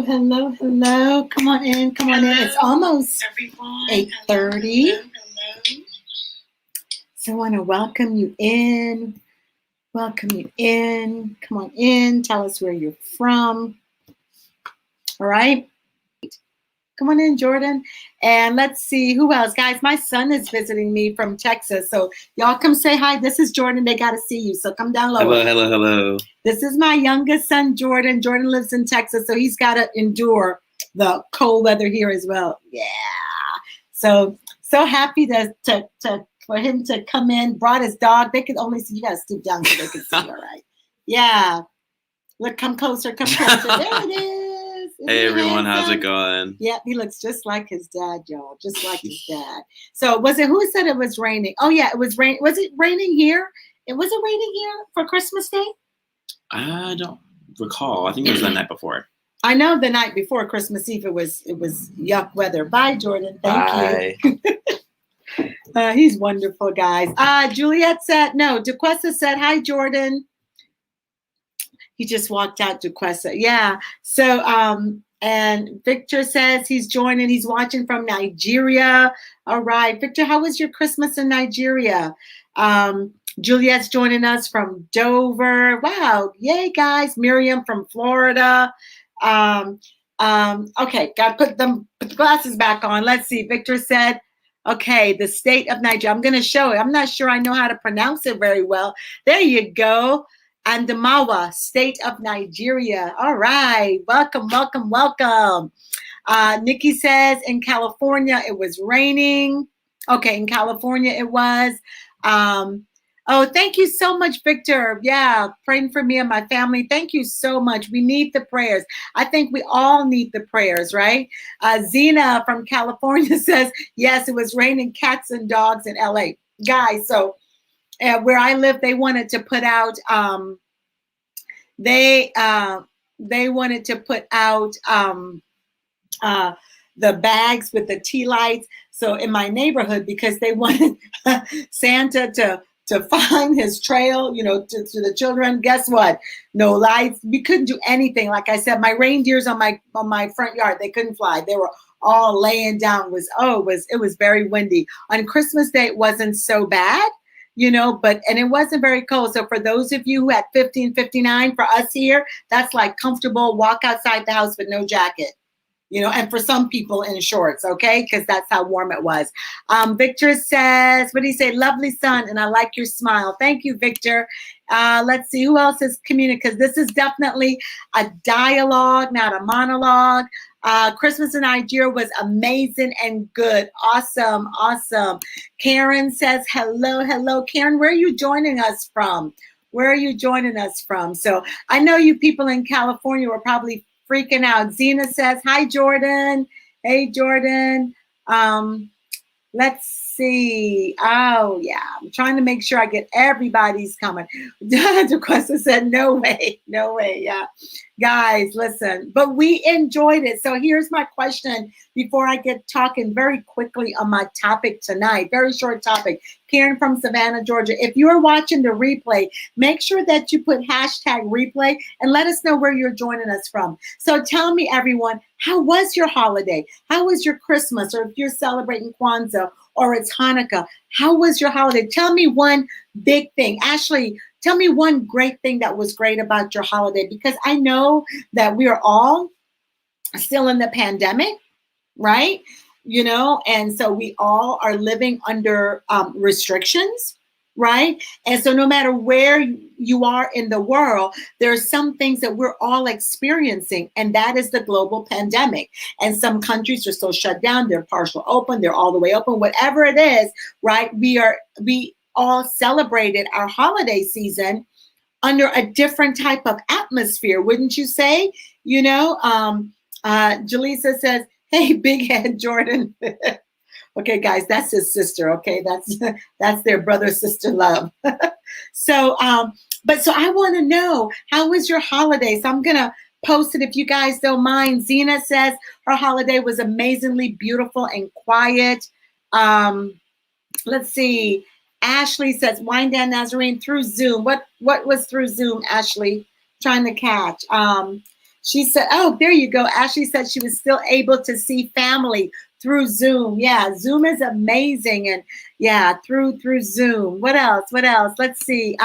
Hello, hello. Come on in, come on in. It's almost 8:30. So I want to welcome you in. Welcome you in. Come on in. Tell us where you're from. All right. Come on in, Jordan. And let's see who else. Guys, my son is visiting me from Texas. So y'all come say hi. This is Jordan. They got to see you. So come down low. Hello. This is my youngest son, Jordan. Jordan lives in Texas, so he's got to endure the cold weather here as well. Yeah. So happy for him to come in. Brought his dog. They could only see. You got to stoop down so they can see. All right. Yeah. Look, come closer. Come closer. There it is. Hey everyone, how's it going? Yeah, he looks just like his dad, y'all. Just like his dad. So who said it was raining? Oh yeah, it was rain. Was it raining here? Was it raining here for Christmas Day? I don't recall. I think it was the night before. I know the night before Christmas Eve it was yuck weather. Bye, Jordan. Thank you. He's wonderful, guys. Juliet said no. Duquesa said hi, Jordan. He just walked out, Duquesa. Yeah. So, and Victor says he's joining. He's watching from Nigeria. All right. Victor, how was your Christmas in Nigeria? Juliet's joining us from Dover. Wow. Yay, guys. Miriam from Florida. Okay. Got to put the glasses back on. Let's see. Victor said, okay, the state of Nigeria. I'm going to show it. I'm not sure I know how to pronounce it very well. There you go. Adamawa, state of Nigeria. All right. Welcome. Nikki says in California it was raining. Okay, in California it was. Thank you so much, Victor. Yeah, praying for me and my family. Thank you so much. We need the prayers. I think we all need the prayers, right? Zina from California says, yes, it was raining cats and dogs in LA. Guys, so where I live, they wanted to put out the bags with the tea lights. So in my neighborhood, because they wanted Santa to find his trail, to the children. Guess what? No lights. We couldn't do anything. Like I said, my reindeers on my front yard, they couldn't fly. They were all laying down. It was very windy. On Christmas Day, it wasn't so bad. And it wasn't very cold. So for those of you who had 15, 59, for us here, that's like comfortable, walk outside the house with no jacket, and for some people in shorts, okay? Because that's how warm it was. Victor says, what do you say? Lovely son, and I like your smile. Thank you, Victor. Let's see, who else is communicating? Because this is definitely a dialogue, not a monologue. Christmas in Nigeria was amazing and good. Awesome. Karen says, hello. Karen, where are you joining us from? So I know you people in California were probably freaking out. Zena says, hi, Jordan. Hey, Jordan. Let's see. Oh, yeah. I'm trying to make sure I get everybody's comment. Duquesa said, no way. Yeah. Guys, listen. But we enjoyed it. So here's my question before I get talking very quickly on my topic tonight. Very short topic. Karen from Savannah, Georgia. If you're watching the replay, make sure that you put #replay and let us know where you're joining us from. So tell me, everyone, how was your holiday? How was your Christmas? Or if you're celebrating Kwanzaa or it's Hanukkah, how was your holiday? Tell me one big thing. Ashley, tell me one great thing that was great about your holiday, because I know that we are all still in the pandemic, right? And so we all are living under restrictions, right? And so no matter where you are in the world, there are some things that we're all experiencing, and that is the global pandemic. And some countries are still shut down, they're partial open, they're all the way open, whatever it is, right? We all celebrated our holiday season under a different type of atmosphere, wouldn't you say? Jaleesa says, hey, big head Jordan. Okay, guys, that's his sister. Okay, that's their brother-sister love. So I want to know, how was your holiday? So I'm gonna post it if you guys don't mind. Zena says her holiday was amazingly beautiful and quiet. Let's see. Ashley says, Wind Down Nazarene through Zoom. What was through Zoom, Ashley? Trying to catch. She said, oh, there you go. Ashley said she was still able to see family through Zoom. Yeah, Zoom is amazing. And yeah, through Zoom. What else? What else? Let's see.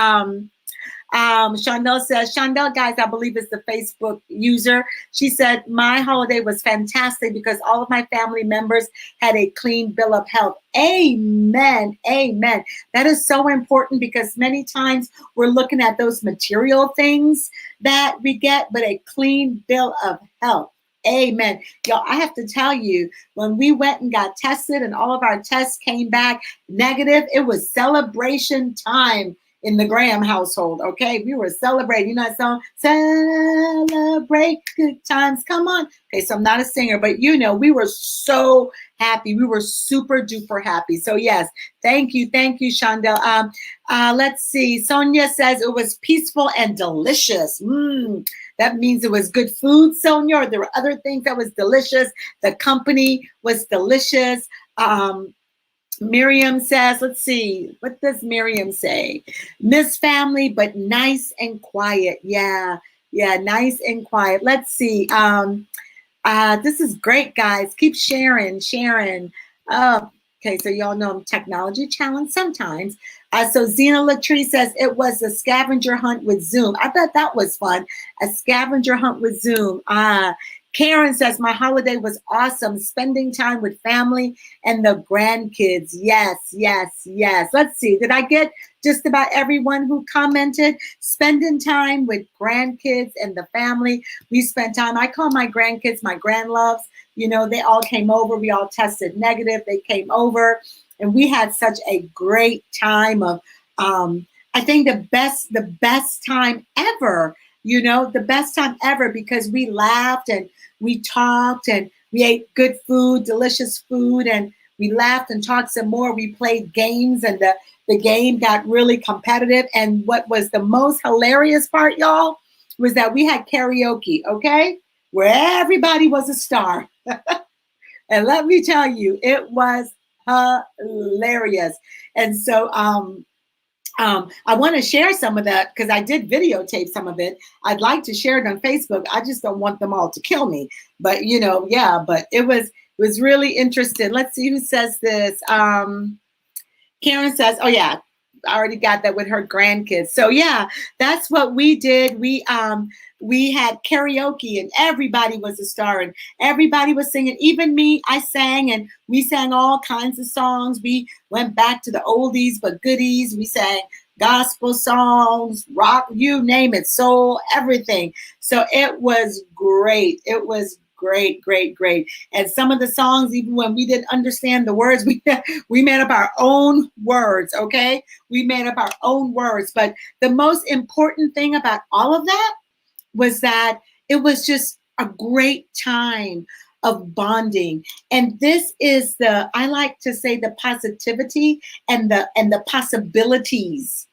Shondell says, Shondell, guys, I believe is the Facebook user. She said, my holiday was fantastic because all of my family members had a clean bill of health. Amen. Amen. That is so important because many times we're looking at those material things that we get, but a clean bill of health. Amen. Y'all, I have to tell you, when we went and got tested and all of our tests came back negative, it was celebration time in the Graham household, okay? We were celebrating. You know that song? Celebrate good times. Come on. Okay, so I'm not a singer, but you know, we were so happy. We were super duper happy. So yes, thank you, Shondell. Let's see. Sonia says it was peaceful and delicious. That means it was good food, Sonia, or there were other things that was delicious. The company was delicious. Miriam says, let's see, what does Miriam say? Miss family, but nice and quiet. Yeah, nice and quiet. Let's see. This is great, guys. Keep sharing. Okay, so y'all know I'm technology challenged sometimes. So ZinaLetrece says it was a scavenger hunt with Zoom. I bet that was fun. A scavenger hunt with Zoom. Karen says, my holiday was awesome, spending time with family and the grandkids. Yes. Let's see. Did I get just about everyone who commented? Spending time with grandkids and the family. We spent time. I call my grandkids my grandloves. You know, they all came over. We all tested negative. They came over. And we had such a great time of, I think the best time ever. You know, the best time ever because we laughed and we talked and we ate good food, delicious food, and we laughed and talked some more. We played games and the game got really competitive. And what was the most hilarious part, y'all, was that we had karaoke, okay, where everybody was a star. And let me tell you, it was hilarious. And so, I want to share some of that because I did videotape some of it. I'd like to share it on Facebook. I just don't want them all to kill me. But, you know, yeah, but it was really interesting. Let's see who says this. Karen says, oh, yeah, I already got that with her grandkids. So, yeah, that's what we did. We had karaoke and everybody was a star and everybody was singing. Even me, I sang and we sang all kinds of songs. We went back to the oldies but goodies. We sang gospel songs, rock, you name it, soul, everything. So it was great. It was great. And some of the songs, even when we didn't understand the words, we made up our own words, okay? We made up our own words. But the most important thing about all of that was that it was just a great time of bonding. And this is I like to say the positivity and the possibilities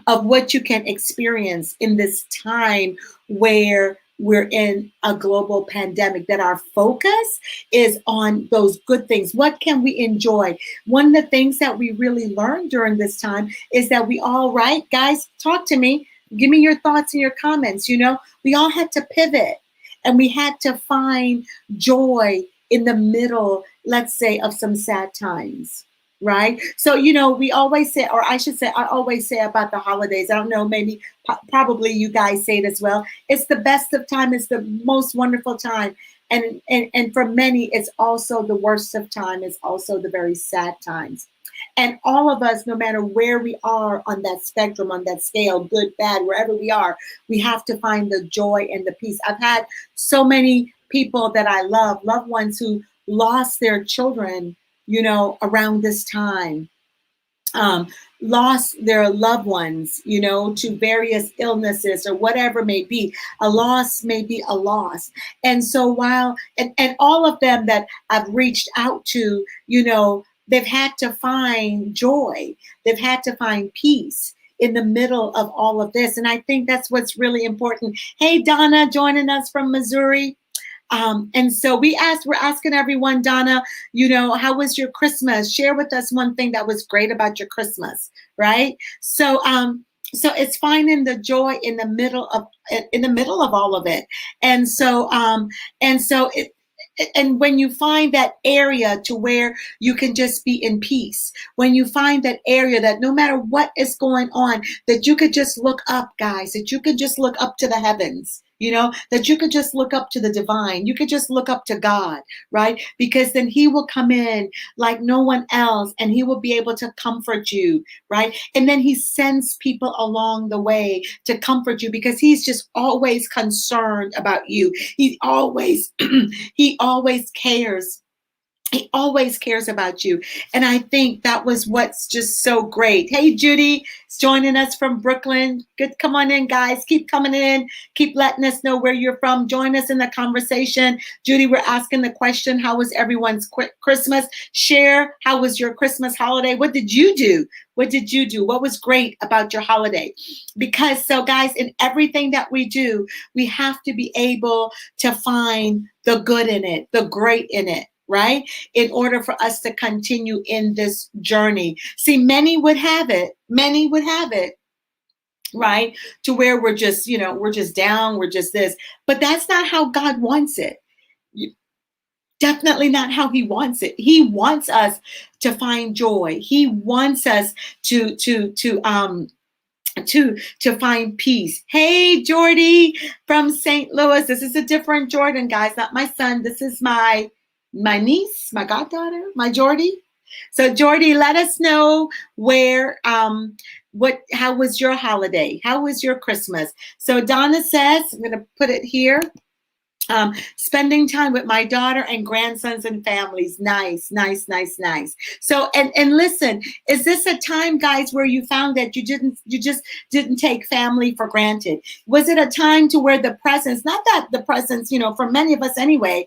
of what you can experience in this time where we're in a global pandemic, that our focus is on those good things. What can we enjoy? One of the things that we really learned during this time is that we all, right, guys, talk to me. Give me your thoughts and your comments. You know, we all had to pivot and we had to find joy in the middle, let's say, of some sad times, right? So, you know, we always say, or I should say, I always say about the holidays, I don't know, maybe probably you guys say it as well. It's the best of time. It's the most wonderful time. And for many, it's also the worst of time. It's also the very sad times. And all of us, no matter where we are on that spectrum, on that scale, good, bad, wherever we are, we have to find the joy and the peace. I've had so many people that I love, loved ones who lost their children, you know, around this time, lost their loved ones, you know, to various illnesses or whatever may be. A loss may be a loss. And so while, and all of them that I've reached out to, you know, they've had to find joy. They've had to find peace in the middle of all of this. And I think that's what's really important. Hey, Donna, joining us from Missouri. And so we're asking everyone, Donna, you know, how was your Christmas? Share with us one thing that was great about your Christmas, right? So So it's finding the joy in the middle of all of it. And so it, and when you find that area to where you can just be in peace, when you find that area that no matter what is going on, that you could just look up, guys, that you could just look up to the heavens, that you could just look up to the divine, you could just look up to God, right? Because then he will come in like no one else, and he will be able to comfort you, right? And then he sends people along the way to comfort you, because he's just always concerned about you. He always he always cares. He always cares about you. And I think that was what's just so great. Hey, Judy is joining us from Brooklyn. Good. Come on in, guys. Keep coming in. Keep letting us know where you're from. Join us in the conversation. Judy, we're asking the question, how was everyone's Christmas? Share, how was your Christmas holiday? What did you do? What did you do? What was great about your holiday? Because so, guys, in everything that we do, we have to be able to find the good in it, the great in it, right? In order for us to continue in this journey. See, many would have it, right? To where we're just, we're just down, we're just this. But that's not how God wants it. Definitely not how he wants it. He wants us to find joy. He wants us to find peace. Hey, Jordy from St. Louis. This is a different Jordan, guys, not my son. This is my niece, my goddaughter, my Jordy. So Jordy, let us know where, how was your holiday? How was your Christmas? So Donna says, I'm going to put it here. Spending time with my daughter and grandsons and families. Nice. So, and listen, is this a time, guys, where you found that you just didn't take family for granted? Was it a time to where the presence, not that the presence, for many of us anyway,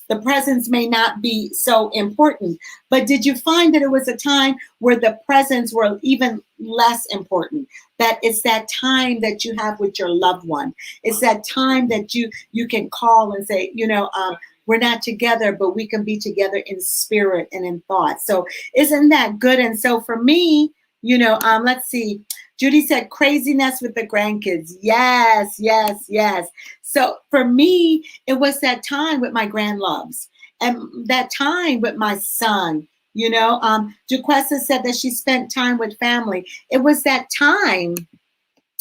the presence may not be so important, but did you find that it was a time where the presents were even less important? That it's that time that you have with your loved one. It's that time that you can call and say, we're not together, but we can be together in spirit and in thought. So isn't that good? And so for me, let's see. Judy said craziness with the grandkids. Yes. So for me, it was that time with my grandloves and that time with my son. Duquesa said that she spent time with family. It was that time,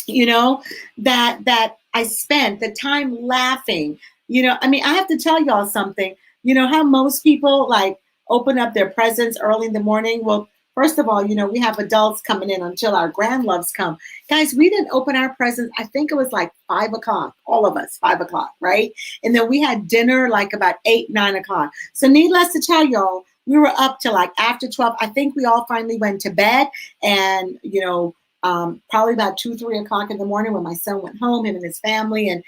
that I spent the time laughing. I have to tell y'all something. How most people like open up their presents early in the morning? Well, first of all, we have adults coming in until our grandloves come. Guys, we didn't open our presents. I think it was like 5 o'clock, all of us, 5 o'clock, right? And then we had dinner like about 8, 9 o'clock. So needless to tell y'all, we were up to like after 12. I think we all finally went to bed, and, probably about 2, 3 o'clock in the morning when my son went home, him and his family. And,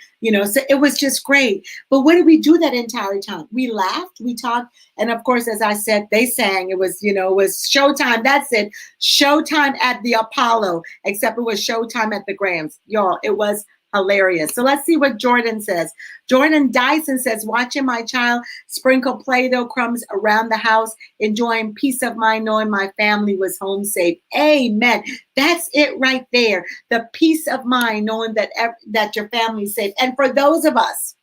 so it was just great. But what did we do that entire time? We laughed, we talked. And of course, as I said, they sang. It was, it was showtime. That's it. Showtime at the Apollo, except it was showtime at the Grams. Y'all, it was hilarious. So let's see what Jordan says. Jordan Dyson says, watching my child sprinkle Play-Doh crumbs around the house, enjoying peace of mind, knowing my family was home safe. Amen. That's it right there. The peace of mind, knowing that your family's safe. And for those of us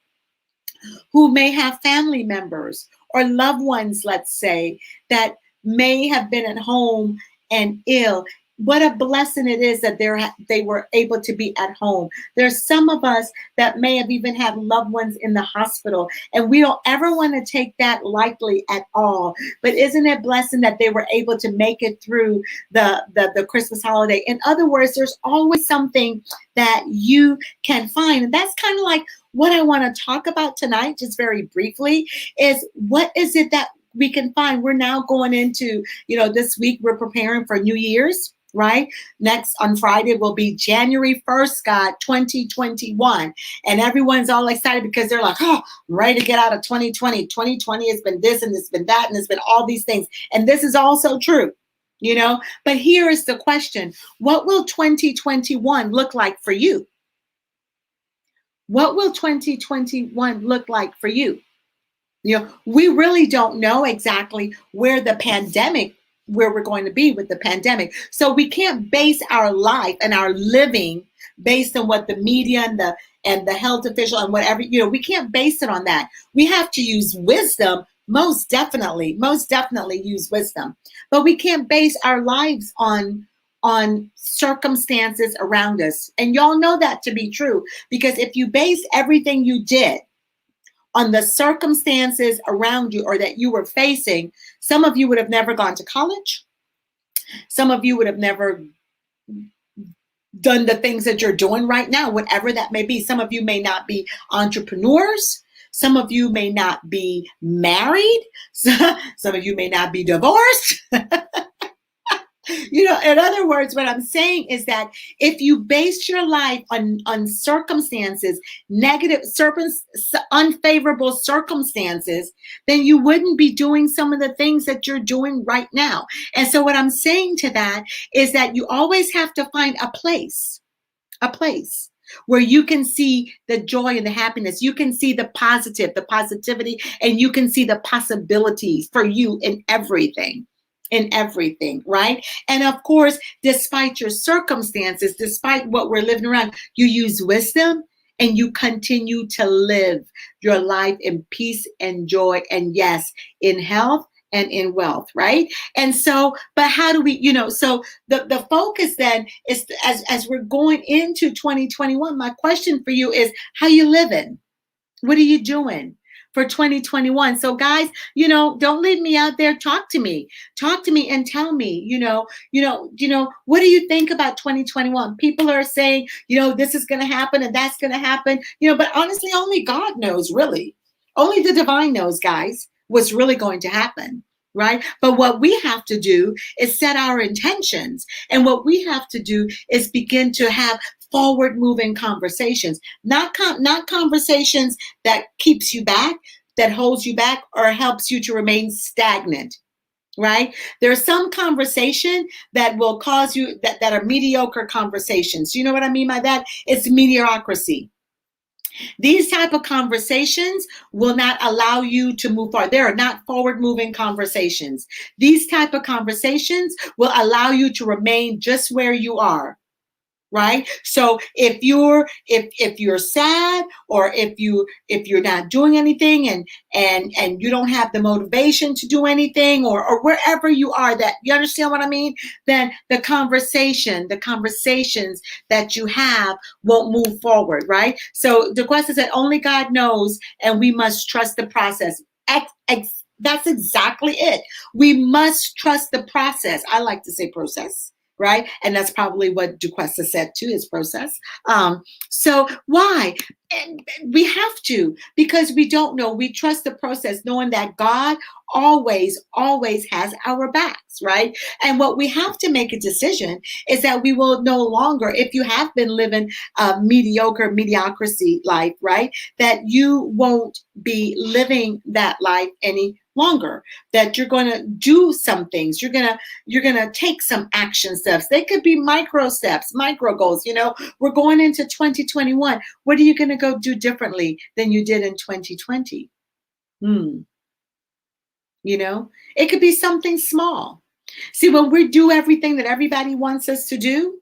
who may have family members or loved ones, let's say, that may have been at home and ill, what a blessing it is that they were able to be at home. There's some of us that may have even had loved ones in the hospital, and we don't ever want to take that lightly at all. But isn't it blessing that they were able to make it through the Christmas holiday? In other words, there's always something that you can find. And that's kind of like what I want to talk about tonight, just very briefly, is what is it that we can find? We're now going into, this week we're preparing for New Year's. Right? Next on Friday will be January 1st, God, 2021. And everyone's all excited because they're like, oh, I'm ready to get out of 2020. 2020 has been this and it's been that and it's been all these things. And this is also true, But here is the question. What will 2021 look like for you? What will 2021 look like for you? We really don't know exactly where the pandemic where we're going to be with the pandemic. So we can't base our life and our living based on what the media and the health official and whatever, we can't base it on that. We have to use wisdom, most definitely use wisdom. But we can't base our lives on circumstances around us. And y'all know that to be true, because if you base everything you did on the circumstances around you or that you were facing, some of you would have never gone to college. Some of you would have never done the things that you're doing right now, whatever that may be. Some of you may not be entrepreneurs. Some of you may not be married. Some of you may not be divorced. In other words, what I'm saying is that if you base your life on circumstances, unfavorable circumstances, then you wouldn't be doing some of the things that you're doing right now. And so what I'm saying to that is that you always have to find a place where you can see the joy and the happiness. You can see the positivity, and you can see the possibilities for you in everything, right? And of course, despite your circumstances, despite what we're living around, you use wisdom and you continue to live your life in peace and joy, and yes, in health and in wealth, right? And so, but how do we, so the focus then is, as we're going into 2021, my question for you is, how you living? What are you doing for 2021? So guys, don't leave me out there. Talk to me and tell me, what do you think about 2021? People are saying, this is going to happen and that's going to happen, but honestly, only God knows, really. Only the divine knows, guys, what's really going to happen. Right? But what we have to do is set our intentions. And what we have to do is begin to have forward moving conversations, not conversations that keeps you back, that holds you back, or helps you to remain stagnant. Right? There's some conversation that will cause you that are mediocre conversations. You know what I mean by that? It's mediocrity. These type of conversations will not allow you to move forward. They are not forward-moving conversations. These type of conversations will allow you to remain just where you are. Right? So if you're sad, or if you're not doing anything and you don't have the motivation to do anything, or wherever you are, that you understand what I mean, then the conversations that you have won't move forward, right? So Duquesa said, only God knows, and we must trust the process. That's exactly it. We must trust the process. I like to say process. Right? And that's probably what Duquesa said too, is process. So why? And we have to, because we don't know. We trust the process, knowing that God always has our backs, right? And what we have to make a decision is that we will no longer, if you have been living a mediocrity life, right, that you won't be living that life any longer, that you're going to do some things. You're going to take some action steps. They could be micro steps, micro goals. We're going into 2021. What are you going to go do differently than you did in 2020? It could be something small. See, when we do everything that everybody wants us to do,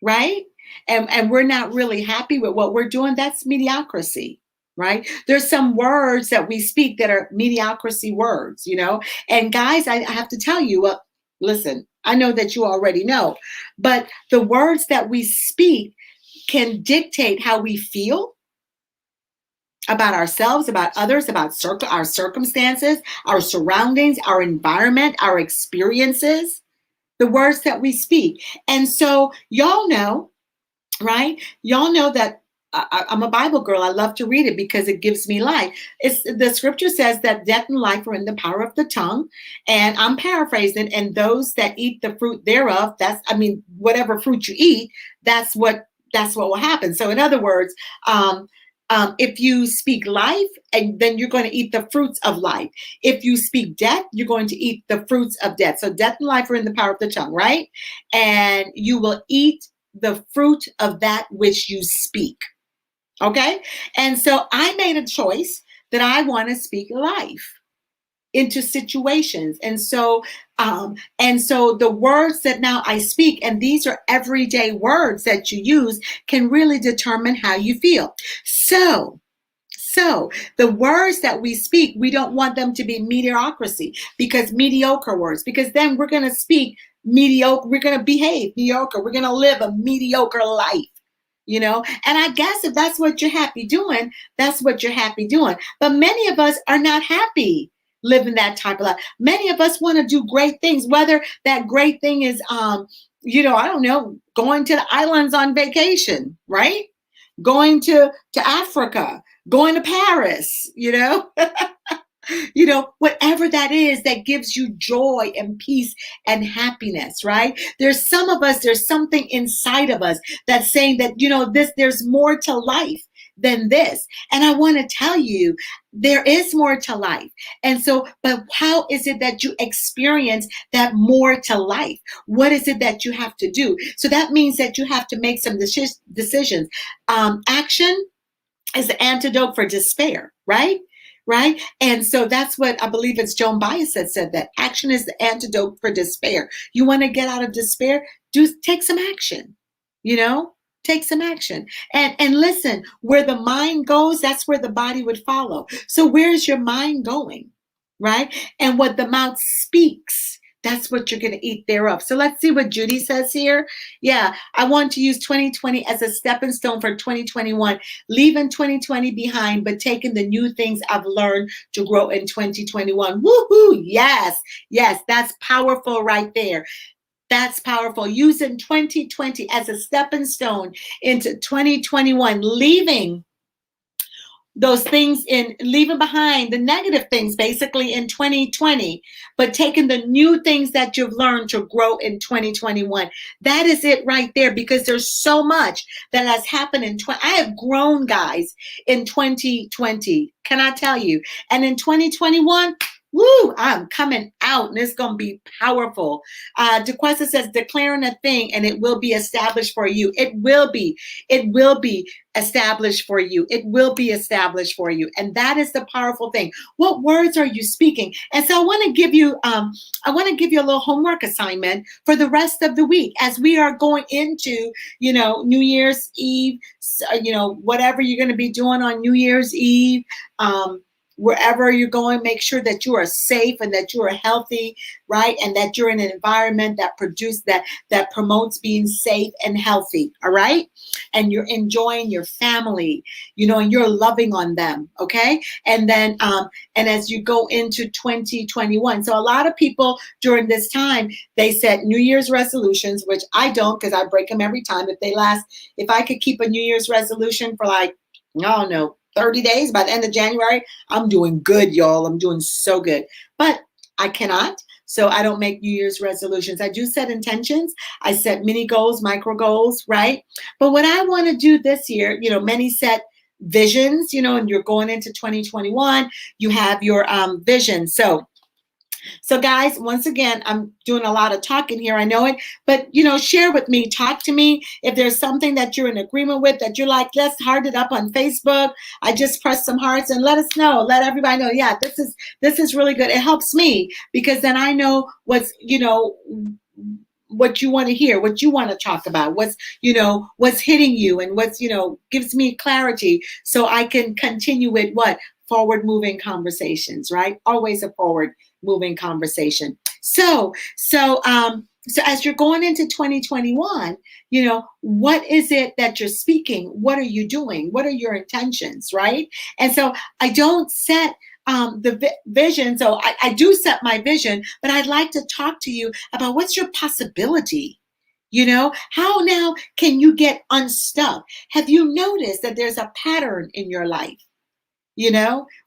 right? And we're not really happy with what we're doing, that's mediocrity. Right? There's some words that we speak that are mediocrity words, and guys, I have to tell you, listen, I know that you already know, but the words that we speak can dictate how we feel about ourselves, about others, about our circumstances, our surroundings, our environment, our experiences, the words that we speak. And so y'all know, right? Y'all know that I'm a Bible girl. I love to read it because it gives me life. The scripture says that death and life are in the power of the tongue. And I'm paraphrasing, and those that eat the fruit thereof, whatever fruit you eat, that's what will happen. So in other words, if you speak life, and then you're going to eat the fruits of life. If you speak death, you're going to eat the fruits of death. So death and life are in the power of the tongue, right? And you will eat the fruit of that which you speak. Okay? And so I made a choice that I want to speak life. into situations. And so the words that now I speak, and these are everyday words that you use, can really determine how you feel. So the words that we speak, we don't want them to be mediocrity, because mediocre words, because then we're going to speak mediocre, we're going to behave mediocre, we're going to live a mediocre life. And I guess if that's what you're happy doing, that's what you're happy doing. But many of us are not happy living that type of life. Many of us want to do great things, whether that great thing is, I don't know, going to the islands on vacation, right? Going to Africa, going to Paris, whatever that is that gives you joy and peace and happiness, right? There's something inside of us that's saying that, there's more to life than this. And I want to tell you, there is more to life. And so, but how is it that you experience that more to life? What is it that you have to do? So that means that you have to make some decisions. Action is the antidote for despair, right? Right? And so that's what I believe it's Joan Baez that said, that action is the antidote for despair. You want to get out of despair? Take some action, take some action. And listen, where the mind goes, that's where the body would follow. So where's your mind going? Right? And what the mouth speaks, that's what you're going to eat thereof. So let's see what Judy says here. Yeah, I want to use 2020 as a stepping stone for 2021, leaving 2020 behind, but taking the new things I've learned to grow in 2021. Woohoo! Yes, that's powerful right there. That's powerful. Using 2020 as a stepping stone into 2021, leaving behind the negative things basically in 2020, but taking the new things that you've learned to grow in 2021. That is it right there, because there's so much that has happened I have grown, guys, in 2020. Can I tell you? And in 2021, woo, I'm coming out, and it's going to be powerful. Duquesa says, declaring a thing and it will be established for you. It will be established for you. It will be established for you. And that is the powerful thing. What words are you speaking? And so I want to give you a little homework assignment for the rest of the week as we are going into, New Year's Eve, whatever you're going to be doing on New Year's Eve. Wherever you're going, make sure that you are safe and that you are healthy, right? And that you're in an environment that promotes being safe and healthy, all right? And you're enjoying your family, and you're loving on them, okay? And then, and as you go into 2021, so a lot of people during this time, they set New Year's resolutions, which I don't, because I break them every time. If I could keep a New Year's resolution for I don't know, 30 days, by the end of January, I'm doing good, y'all. I'm doing so good. But I cannot. So I don't make New Year's resolutions. I do set intentions. I set mini goals, micro goals, right? But what I want to do this year, many set visions, and you're going into 2021, you have your vision. So guys, once again, I'm doing a lot of talking here. I know it, but share with me, talk to me. If there's something that you're in agreement with, that you're like, let's heart it up on Facebook. I just press some hearts and let us know. Let everybody know. Yeah, this is really good. It helps me, because then I know what you want to hear, what you want to talk about, what's hitting you, and what's, gives me clarity, so I can continue with forward moving conversations, right? Always a forward moving conversation. So as you're going into 2021, what is it that you're speaking? What are you doing? What are your intentions, right? And so I don't set the vision. So I do set my vision, but I'd like to talk to you about what's your possibility. How now can you get unstuck? Have you noticed that there's a pattern in your life?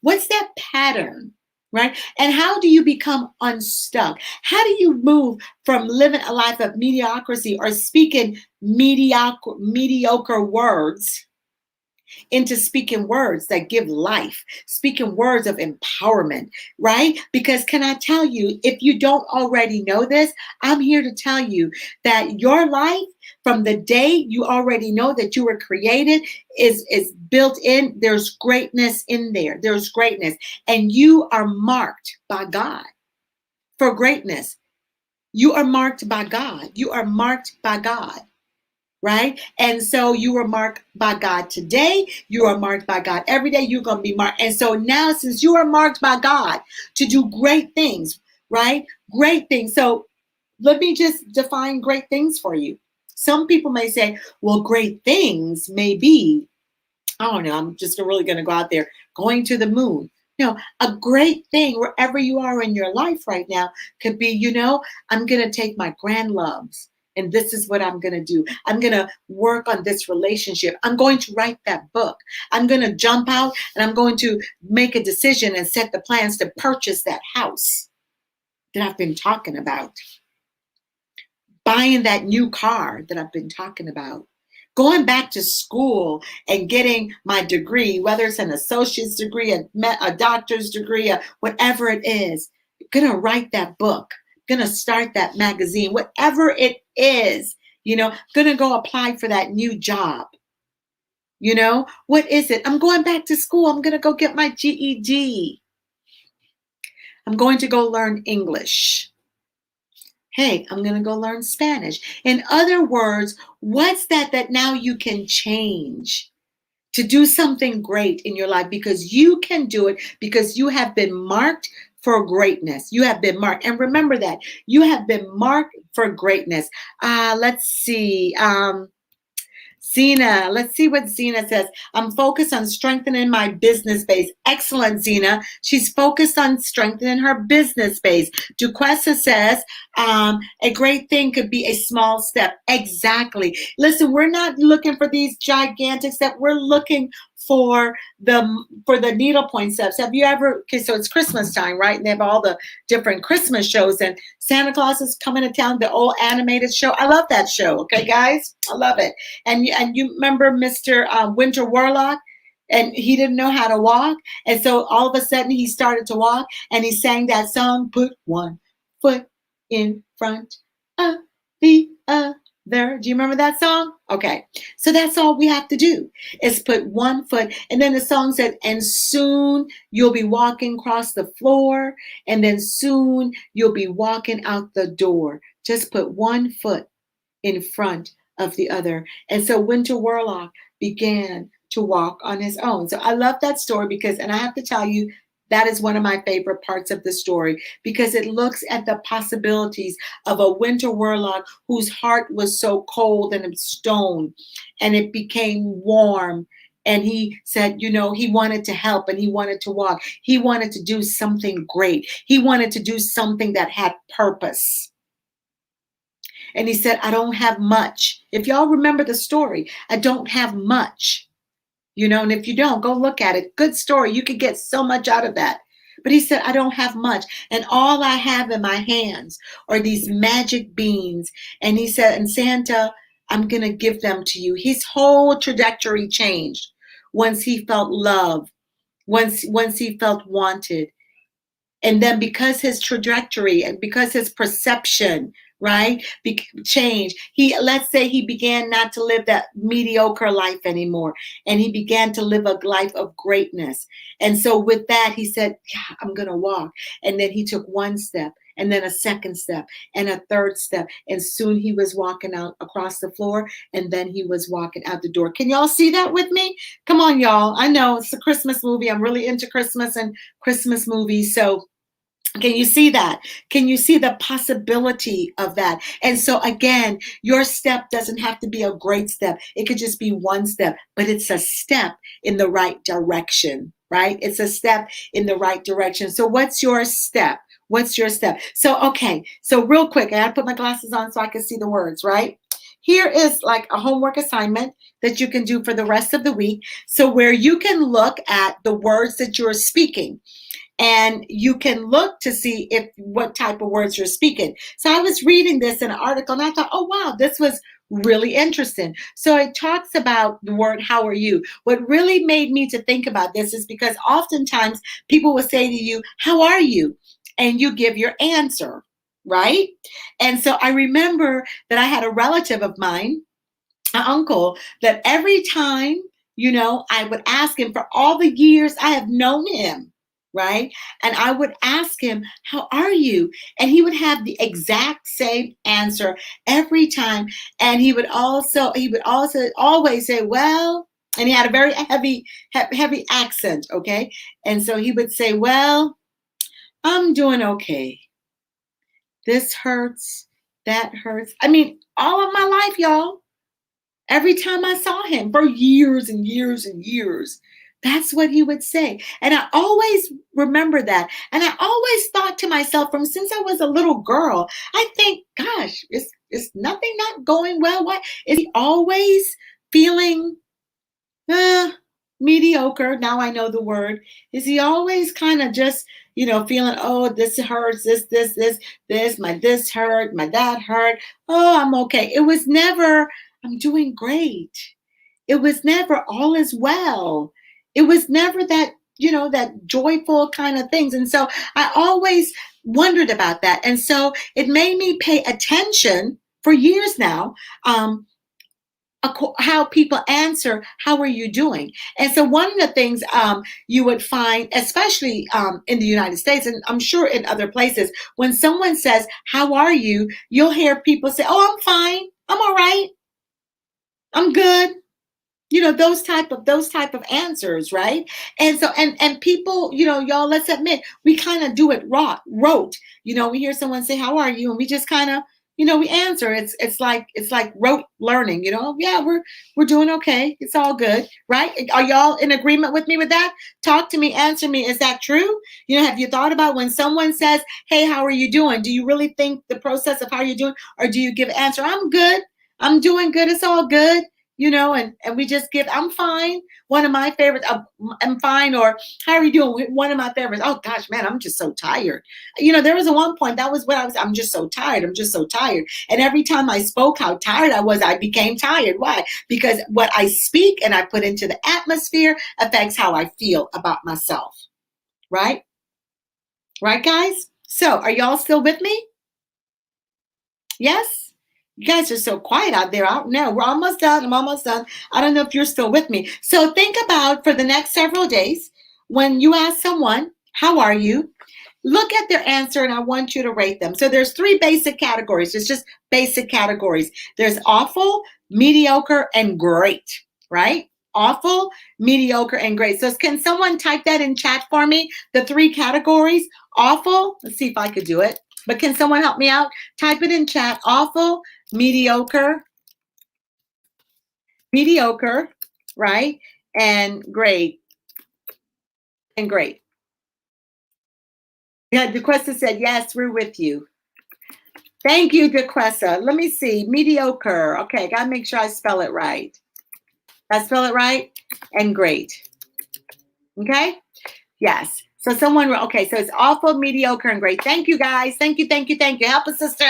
What's that pattern, right? And how do you become unstuck? How do you move from living a life of mediocrity or speaking mediocre words into speaking words that give life, speaking words of empowerment, right? Because can I tell you, if you don't already know this, I'm here to tell you that your life from the day you already know that you were created is built in. There's greatness in there. There's greatness. And you are marked by God for greatness. You are marked by God. You are marked by God. Right? And so you are marked by God today. You are marked by God every day. You're going to be marked. And so now, since you are marked by God to do great things, right? Great things. So let me just define great things for you. Some people may say, well, great things may be, I don't know, I'm just really going to go out there, going to the moon. No, a great thing wherever you are in your life right now could be, I'm going to take my grand loves and this is what I'm going to do. I'm going to work on this relationship. I'm going to write that book. I'm going to jump out and I'm going to make a decision and set the plans to purchase that house that I've been talking about. Buying that new car that I've been talking about. Going back to school and getting my degree, whether it's an associate's degree, a doctor's degree, whatever it is, gonna write that book, gonna start that magazine, whatever it is, gonna go apply for that new job. What is it? I'm going back to school. I'm gonna go get my GED. I'm going to go learn English. Hey, I'm going to go learn Spanish. In other words, what's that now you can change to do something great in your life? Because you can do it, because you have been marked for greatness. You have been marked. And remember that you have been marked for greatness. Let's see. Zina, let's see what Zina says. I'm focused on strengthening my business base. Excellent, Zina. She's focused on strengthening her business base. Duquesa says, a great thing could be a small step. Exactly. Listen, we're not looking for these gigantic steps. We're looking for the needlepoint steps. Have you ever, so it's Christmas time, right? And they have all the different Christmas shows, and Santa Claus is coming to town, the old animated show. I love that show. Okay, guys? I love it. And you remember Mr. Winter Warlock? And he didn't know how to walk. And so all of a sudden he started to walk and he sang that song, put one foot in front of the other. Do you remember that song? Okay. So that's all we have to do is put one foot. And then the song said, and soon you'll be walking across the floor. And then soon you'll be walking out the door. Just put one foot in front of the other. And so Winter Warlock began to walk on his own. So I love that story because, and I have to tell you, that is one of my favorite parts of the story because it looks at the possibilities of a Winter Warlock whose heart was so cold and stone, and it became warm. And he said, he wanted to help and he wanted to walk. He wanted to do something great. He wanted to do something that had purpose. And he said, I don't have much. If y'all remember the story, I don't have much. And if you don't, go look at it. Good story. You could get so much out of that. But he said, I don't have much. And all I have in my hands are these magic beans. And he said, and Santa, I'm going to give them to you. His whole trajectory changed once he felt love, once he felt wanted. And then because his trajectory and because his perception, right, changed, let's say he began not to live that mediocre life anymore. And he began to live a life of greatness. And so with that, he said, yeah, I'm going to walk. And then he took one step and then a second step and a third step. And soon he was walking out across the floor. And then he was walking out the door. Can y'all see that with me? Come on, y'all. I know it's a Christmas movie. I'm really into Christmas and Christmas movies. So can you see that? Can you see the possibility of that? And so again, your step doesn't have to be a great step. It could just be one step, but it's a step in the right direction, right? It's a step in the right direction. So what's your step? What's your step? So, okay. So real quick, I have to put my glasses on so I can see the words, right? Here is like a homework assignment that you can do for the rest of the week. So where you can look at the words that you're speaking. And you can look to see what type of words you're speaking. So I was reading this in an article and I thought, oh, wow, this was really interesting. So it talks about the word, how are you? What really made me to think about this is because oftentimes people will say to you, how are you? And you give your answer, right? And so I remember that I had a relative of mine, an uncle, that every time, I would ask him for all the years I have known him, right? And I would ask him, how are you? And he would have the exact same answer every time. And he would also always say, well, and he had a very heavy accent, okay? And so he would say, well, I'm doing okay. This hurts, that hurts. I mean, all of my life, y'all. Every time I saw him for years and years and years, that's what he would say. And I always remember that. And I always thought to myself, from since I was a little girl, I think, gosh, is nothing not going well? Why is he always feeling mediocre? Now I know the word. Is he always kind of just, feeling, oh, this hurts, this, my this hurt, my that hurt. Oh, I'm okay. It was never, I'm doing great. It was never all is well. It was never that, that joyful kind of things. And so I always wondered about that. And so it made me pay attention for years now, how people answer, how are you doing? And so one of the things you would find, especially in the United States, and I'm sure in other places, when someone says, how are you? You'll hear people say, oh, I'm fine. I'm all right. I'm good. Those type of answers, right? And so and people, y'all, let's admit, we kind of do it rote. We hear someone say, how are you? And we just kind of, we answer. It's like rote learning, yeah, we're doing okay. It's all good, right? Are y'all in agreement with me with that? Talk to me, answer me. Is that true? Have you thought about when someone says, hey, how are you doing? Do you really think the process of how you're doing, or do you give answer, I'm good, I'm doing good, it's all good? And we just give, I'm fine. One of my favorites, I'm fine, or how are you doing? One of my favorites, oh gosh, man, I'm just so tired. There was a one point, that was what I'm just so tired. I'm just so tired. And every time I spoke how tired I was, I became tired. Why? Because what I speak and I put into the atmosphere affects how I feel about myself. Right? Right, guys? So are y'all still with me? Yes? You guys are so quiet out there. I don't know. We're almost done. I'm almost done. I don't know if you're still with me. So think about, for the next several days, when you ask someone, how are you? Look at their answer and I want you to rate them. So there's 3 basic categories. It's just basic categories. There's awful, mediocre, and great, right? Awful, mediocre, and great. So can someone type that in chat for me? The 3 categories. Awful. Let's see if I could do it. But can someone help me out? Type it in chat. Awful, mediocre, right? And great. And great. Yeah, Duquesa said, yes, we're with you. Thank you, Duquesa. Let me see. Mediocre. Okay, got to make sure I spell it right. I spell it right? And great. Okay? Yes. So okay, so it's awful, mediocre, and great. Thank you, guys. Thank you. Help a sister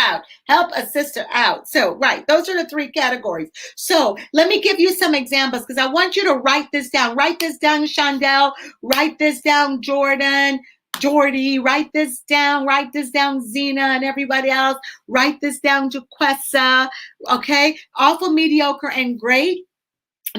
out. So, right, those are the 3 categories. So let me give you some examples because I want you to write this down. Write this down, Shondell. Write this down, Jordan. Jordy, write this down, Zina, and everybody else. Write this down, Duquesa. Okay? Awful, mediocre, and great.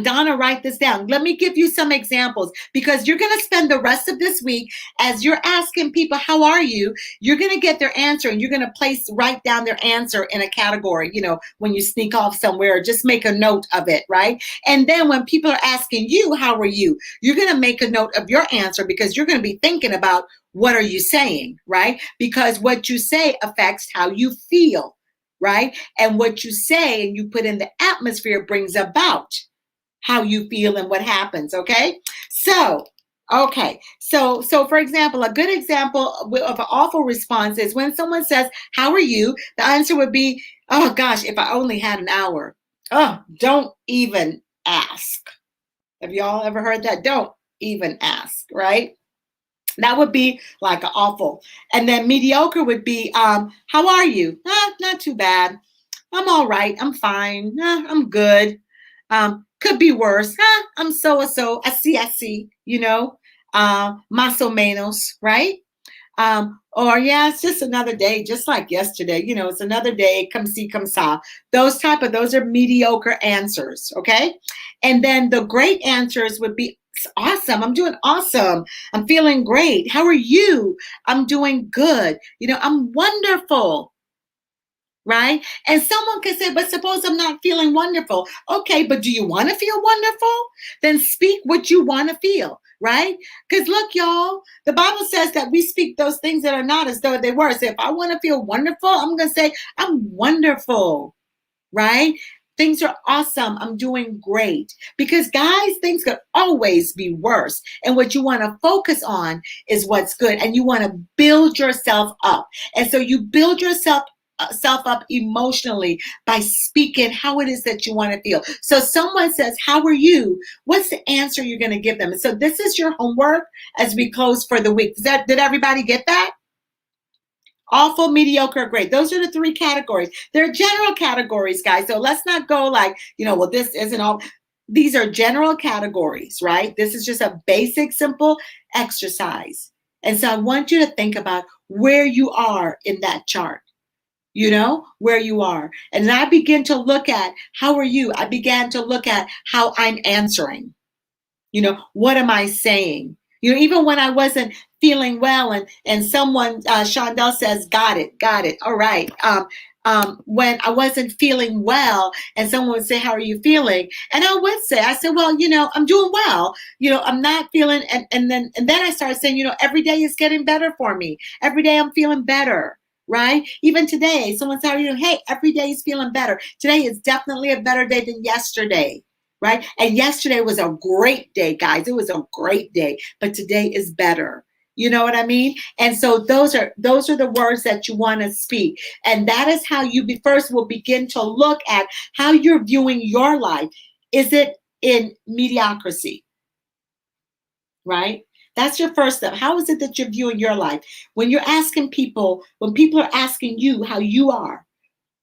Donna, write this down. Let me give you some examples because you're going to spend the rest of this week as you're asking people, how are you? You're going to get their answer and you're going to write down their answer in a category, when you sneak off somewhere, just make a note of it, right? And then when people are asking you, how are you? You're going to make a note of your answer because you're going to be thinking about what are you saying, right? Because what you say affects how you feel, right? And what you say and you put in the atmosphere brings about how you feel and what happens. Okay. So for example, a good example of an awful response is when someone says, how are you? The answer would be, oh gosh, if I only had an hour. Oh, don't even ask. Have y'all ever heard that? Don't even ask, right? That would be like an awful. And then mediocre would be, how are you? Not too bad. I'm all right. I'm fine. I'm good. Could be worse. I'm so. I see, más o menos, right? Or yeah, it's just another day, just like yesterday. It's another day. Come see, come saw. Those are mediocre answers. Okay. And then the great answers would be awesome. I'm doing awesome. I'm feeling great. How are you? I'm doing good. I'm wonderful. Right? And someone could say, but suppose I'm not feeling wonderful. Okay, but do you want to feel wonderful? Then speak what you want to feel, right? Because look, y'all, the Bible says that we speak those things that are not as though they were. So if I want to feel wonderful, I'm going to say, I'm wonderful, right? Things are awesome. I'm doing great. Because guys, things could always be worse. And what you want to focus on is what's good. And you want to build yourself up. And so you build yourself up emotionally by speaking how it is that you want to feel. So someone says, how are you? What's the answer you're going to give them? And so this is your homework as we close for the week. Did everybody get that? Awful, mediocre, great. Those are the three categories. They're general categories, guys. So let's not go like, well, this isn't all. These are general categories, right? This is just a basic, simple exercise. And so I want you to think about where you are in that chart. Where you are. And I begin to look at, how are you? I began to look at how I'm answering. What am I saying? Even when I wasn't feeling well and someone, Shondell says, got it. All right. When I wasn't feeling well and someone would say, how are you feeling? And I would say, well, I'm doing well. I'm not feeling, and then I started saying, every day is getting better for me. Every day I'm feeling better. Right? Even today, someone said, hey, every day is feeling better. Today is definitely a better day than yesterday. Right? And yesterday was a great day, guys. It was a great day, but today is better. You know what I mean? And so those are the words that you want to speak. And that is how you first will begin to look at how you're viewing your life. Is it in mediocrity? Right? That's your first step. How is it that you're viewing your life? When you're asking people, when people are asking you how you are,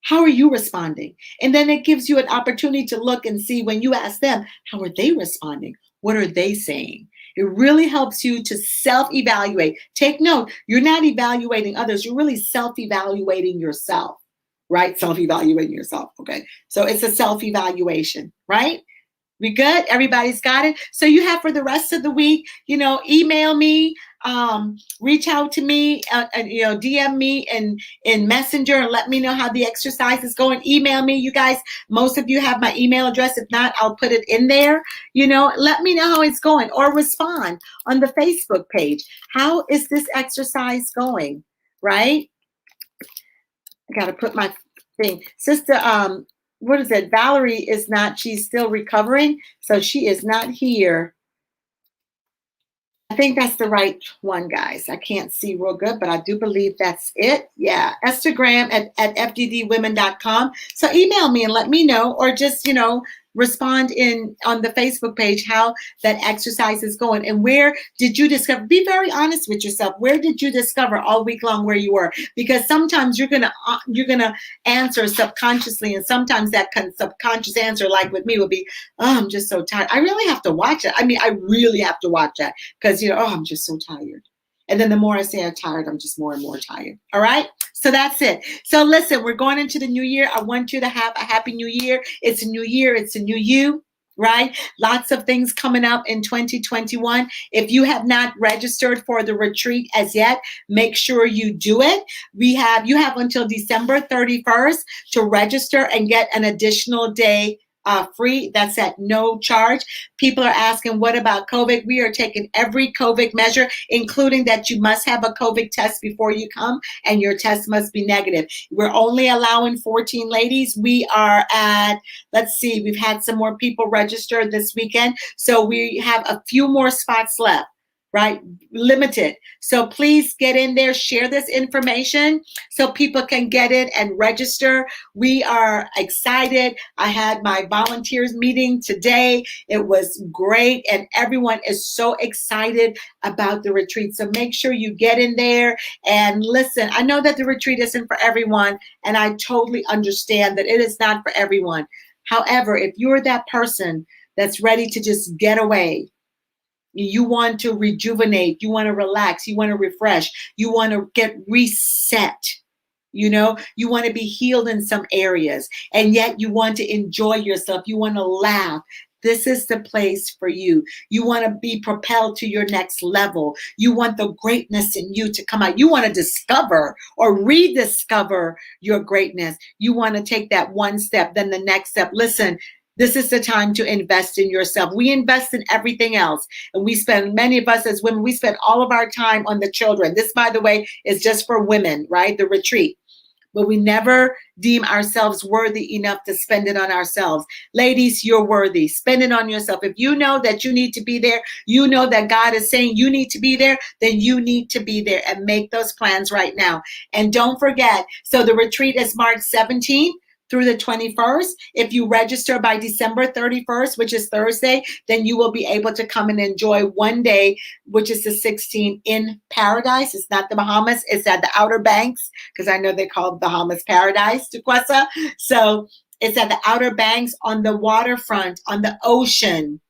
how are you responding? And then it gives you an opportunity to look and see when you ask them, how are they responding? What are they saying? It really helps you to self-evaluate. Take note, you're not evaluating others. You're really self-evaluating yourself, right? Self-evaluating yourself, okay? So it's a self-evaluation, right? We good? Everybody's got it? So you have for the rest of the week, email me, reach out to me, DM me in Messenger and let me know how the exercise is going. Email me, you guys. Most of you have my email address. If not, I'll put it in there. Let me know how it's going or respond on the Facebook page. How is this exercise going? Right? I got to put my thing. Sister, what is it? Valerie is not, she's still recovering. So she is not here. I think that's the right one, guys. I can't see real good, but I do believe that's it. Yeah. Esther Graham at fddwomen.com. So email me and let me know, or just, respond on the Facebook page how that exercise is going. And where did you discover? Be very honest with yourself. Where did you discover all week long where you were? Because sometimes you're gonna answer subconsciously, and sometimes that subconscious answer, like with me, would be, oh, I'm just so tired. I really have to watch it. I really have to watch that because I'm just so tired. And then the more I say I'm tired, I'm just more and more tired. All right. So that's it. So listen, we're going into the new year. I want you to have a happy new year. It's a new year. It's a new you. Right? Lots of things coming up in 2021. If you have not registered for the retreat as yet, make sure you do it. You have until December 31st to register and get an additional day free. That's at no charge. People are asking, what about COVID? We are taking every COVID measure, including that you must have a COVID test before you come, and your test must be negative. We're only allowing 14 ladies. We are at, let's see, we've had some more people register this weekend. So we have a few more spots left. right? Limited. So please get in there, share this information so people can get it and register. We are excited. I had my volunteers meeting today. It was great, and everyone is so excited about the retreat. So make sure you get in there and listen. I know that the retreat isn't for everyone, and I totally understand that it is not for everyone. However, if you're that person that's ready to just get away, you want to rejuvenate, you want to relax, you want to refresh, you want to get reset, you want to be healed in some areas, and yet you want to enjoy yourself, you want to laugh. This is the place for you. You want to be propelled to your next level. You want the greatness in you to come out. You want to discover or rediscover your greatness. You want to take that one step, then the next step. Listen, this is the time to invest in yourself. We invest in everything else. And many of us as women, we spend all of our time on the children. This, by the way, is just for women, right? The retreat. But we never deem ourselves worthy enough to spend it on ourselves. Ladies, you're worthy. Spend it on yourself. If you know that you need to be there, you know that God is saying you need to be there, then you need to be there and make those plans right now. And don't forget, so the retreat is March 17th through the 21st. If you register by December 31st, which is Thursday, then you will be able to come and enjoy one day, which is the 16th, in paradise. It's not the Bahamas, it's at the Outer Banks, because I know they call Bahamas paradise, Duquesa. So it's at the Outer Banks, on the waterfront, on the ocean,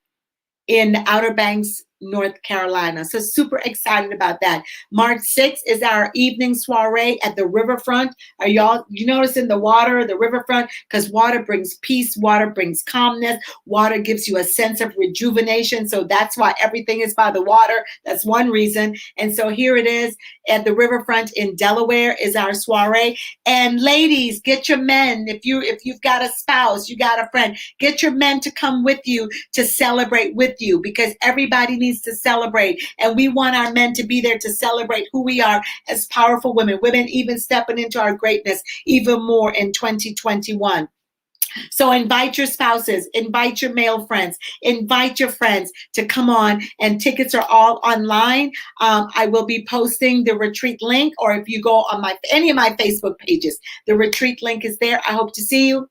in the Outer Banks, North Carolina. So super excited about that. March 6th is our evening soiree at the riverfront. Are you noticing the water, the riverfront? Because water brings peace, water brings calmness, water gives you a sense of rejuvenation. So that's why everything is by the water. That's one reason. And so here it is at the riverfront in Delaware is our soiree. And ladies, get your men. If you've got a spouse, you got a friend, get your men to come with you to celebrate with you, because everybody needs to celebrate, and we want our men to be there to celebrate who we are as powerful women even stepping into our greatness even more in 2021. So invite your spouses, invite your male friends, invite your friends to come on, and tickets are all online. I will be posting the retreat link, or if you go on any of my Facebook pages, the retreat link is there. I hope to see you.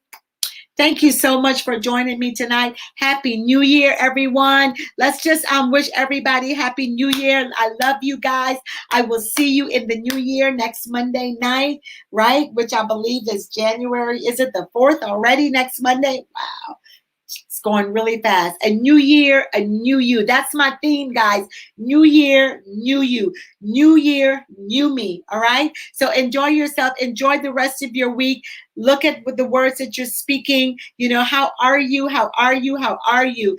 Thank you so much for joining me tonight. Happy New Year, everyone. Let's just wish everybody Happy New Year. I love you guys. I will see you in the new year next Monday night, right? Which I believe is January. Is it the 4th already next Monday? Wow. It's going really fast. A new year, a new you. That's my theme, guys. New year, new you. New year, new me. All right? So enjoy yourself. Enjoy the rest of your week. Look at the words that you're speaking. How are you? How are you? How are you?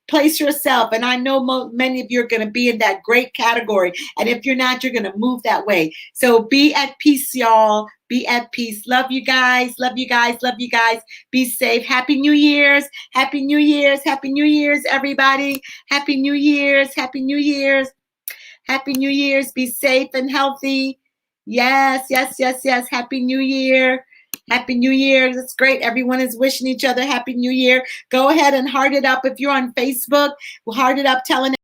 Place yourself. And I know many of you are going to be in that great category. And if you're not, you're going to move that way. So be at peace, y'all. Be at peace. Love you guys. Love you guys. Love you guys. Be safe. Happy New Year's. Happy New Year's. Happy New Year's, everybody. Happy New Year's. Happy New Year's. Happy New Year's. Be safe and healthy. Yes, yes, yes, yes. Happy New Year. Happy New Year. That's great. Everyone is wishing each other Happy New Year. Go ahead and heart it up. If you're on Facebook, heart it up telling